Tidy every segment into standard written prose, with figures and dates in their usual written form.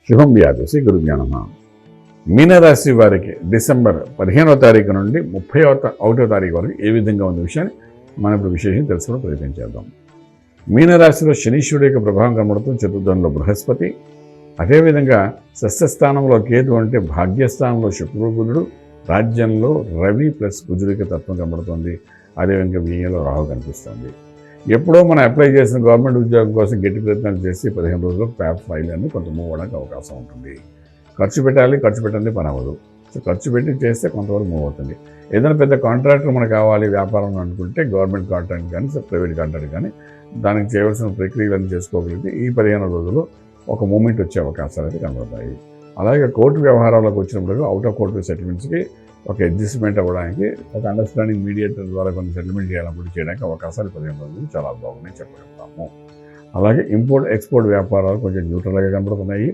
శుభం వ్యాధి శ్రీ గురుభ్యో నమః. మీనరాశి వారికి డిసెంబర్ 15వ తారీఖు నుండి 31వ తారీఖు వరకు ఏ విధంగా ఉన్న విషయాన్ని మనం ఇప్పుడు విశేషం తెలుసుకోవడం ప్రయత్నం చేద్దాం. మీనరాశిలో శనీశ్వరుడు యొక్క ప్రభావం కనబడుతుంది. చతుర్థంలో బృహస్పతి, అదేవిధంగా షష్ఠస్థానంలో కేతు అంటే భాగ్యస్థానంలో శుక్రుడు బుధుడు, రాజ్యంలో రవి ప్లస్ కుజుడికి తత్వం కనబడుతుంది. అదేవిధంగా వ్యయంలో రాహు కనిపిస్తుంది. ఎప్పుడో మనం అప్లై చేసిన గవర్నమెంట్ ఉద్యోగం కోసం గట్టి ప్రయత్నాలు చేసి 15 రోజుల్లో ప్యాప్ ఫైల్ అని కొంత మూవ్ అవ్వడానికి అవకాశం ఉంటుంది. ఖర్చు పెట్టండి పని అవ్వదు. సో ఖర్చు పెట్టి చేస్తే కొంతవరకు మూవ్ అవుతుంది. ఏదైనా పెద్ద కాంట్రాక్టర్ మనకు కావాలి వ్యాపారం అనుకుంటే గవర్నమెంట్ కాంట్రాక్ట్ కానీ ప్రైవేట్ కాంట్రాక్ట్ కానీ దానికి చేయవలసిన ప్రక్రియలను చేసుకోగలిగితే ఈ 15 రోజుల్లో ఒక మూమెంట్ వచ్చే అవకాశాలు అయితే కనబడతాయి. అలాగే కోర్టు వ్యవహారాలకు వచ్చినప్పుడు అవుట్ ఆఫ్ కోర్టు సెటిల్మెంట్స్కి ఒక అడ్జస్ట్మెంట్ అవ్వడానికి, ఒక అండర్స్టాండింగ్ మీడియేటర్ ద్వారా కొన్ని సెటిల్మెంట్ చేయాలన్నప్పుడు చేయడానికి అవకాశాలు 15 రోజులు చాలా బాగున్నాయి చెప్పగలుగుతాము. అలాగే ఇంపోర్ట్ ఎక్స్పోర్ట్ వ్యాపారాలు కొంచెం న్యూట్రల్గా కనబడుతున్నాయి.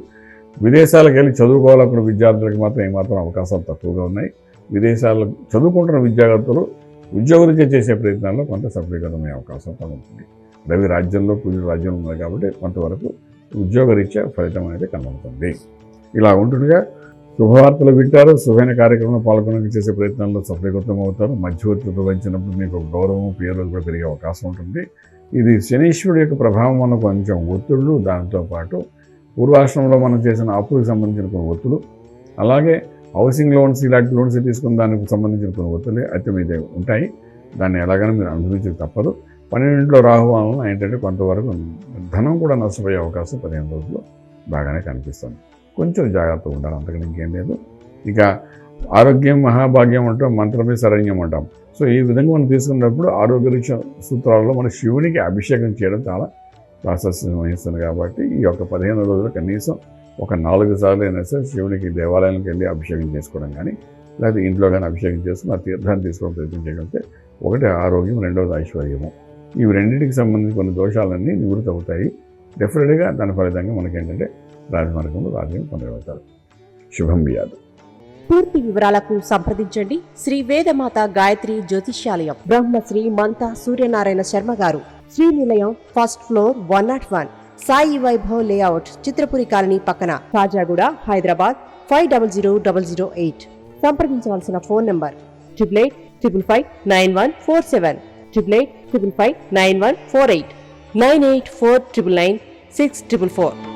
విదేశాలకు వెళ్ళి చదువుకోవాలనుకున్న విద్యార్థులకు మాత్రం ఏమాత్రం అవకాశాలు తక్కువగా ఉన్నాయి. విదేశాల్లో చదువుకుంటున్న విద్యార్థులు ఉద్యోగరీత్యా చేసే ప్రయత్నాల్లో కొంత సఫలీకరమయ్యే అవకాశం కలుగుతుంది. రవి రాజ్యంలో కుజుడు రాజ్యంలో ఉన్నాయి కాబట్టి కొంతవరకు ఉద్యోగరీత్యా ఫలితం అనేది కనబడుతుంది. ఇలా ఉంటుండగా శుభవార్తలు వింటారు. శుభైన కార్యక్రమంలో పాల్గొనడానికి చేసే ప్రయత్నాల్లో సఫలీకృతం అవుతారు. మధ్యవర్తితో వహించినప్పుడు మీకు గౌరవం పేరు కూడా పెరిగే అవకాశం ఉంటుంది. ఇది శనీశ్వరుడు యొక్క ప్రభావం వల్ల కొంచెం ఒత్తిళ్ళు, దాంతోపాటు పూర్వాశ్రమంలో మనం చేసిన అప్పులకు సంబంధించిన కొన్ని ఒత్తులు, అలాగే హౌసింగ్ లోన్స్ ఇలాంటి లోన్స్ తీసుకున్న దానికి సంబంధించిన కొన్ని ఒత్తులు అయితే మీద ఉంటాయి. దాన్ని ఎలాగైనా మీరు అనుభవించక తప్పదు. 12లో రాహు వలన ఏంటంటే కొంతవరకు ధనం కూడా నష్టపోయే అవకాశం 15 రోజులు బాగానే కనిపిస్తుంది. కొంచెం జాగ్రత్తగా ఉండాలి, అంతకని ఇంకేం లేదు. ఇక ఆరోగ్యం మహాభాగ్యం అంటాం, మంత్రమే శరణ్యం అంటాం. సో ఈ విధంగా మనం తీసుకున్నప్పుడు ఆరోగ్య సూత్రాలలో మన శివునికి అభిషేకం చేయడం చాలా ప్రాశస్త్యం వహిస్తుంది. కాబట్టి ఈ యొక్క 15 రోజులు కనీసం ఒక 4 సార్లు అయినా సరే శివునికి దేవాలయానికి వెళ్ళి అభిషేకం చేసుకోవడం కానీ, లేకపోతే ఇంట్లో కానీ అభిషేకం చేసుకుని ఆ తీర్థాన్ని తీసుకోవడం ప్రయత్నం చేయగలిగితే ఒకటి ఆరోగ్యం, రెండవది ఐశ్వర్యము. ఇవి రెండింటికి సంబంధించి కొన్ని దోషాలన్నీ నివృత్తి అవుతాయి. డెఫినెట్గా దాని ఫలితంగా మనకేంటంటే రాజమార్గంలో రాజ్యం పొందగలుగుతారు. శుభం వ్యాధి. పూర్తి వివరాలకు సంప్రదించండి శ్రీ వేదమాత గాయత్రి జ్యోతిష్యాలయం, Brahmasri మంతా Suryanarayana Sharma garu, Srinilayam, first floor, 101, Sai Vaibhav layout, Chitrapuri colony పక్కన, కాజాగూడ, హైదరాబాద్ 500008. సంప్రదించవలసిన ఫోన్ నంబర్ 8855559147, 8855559148, 9849996644.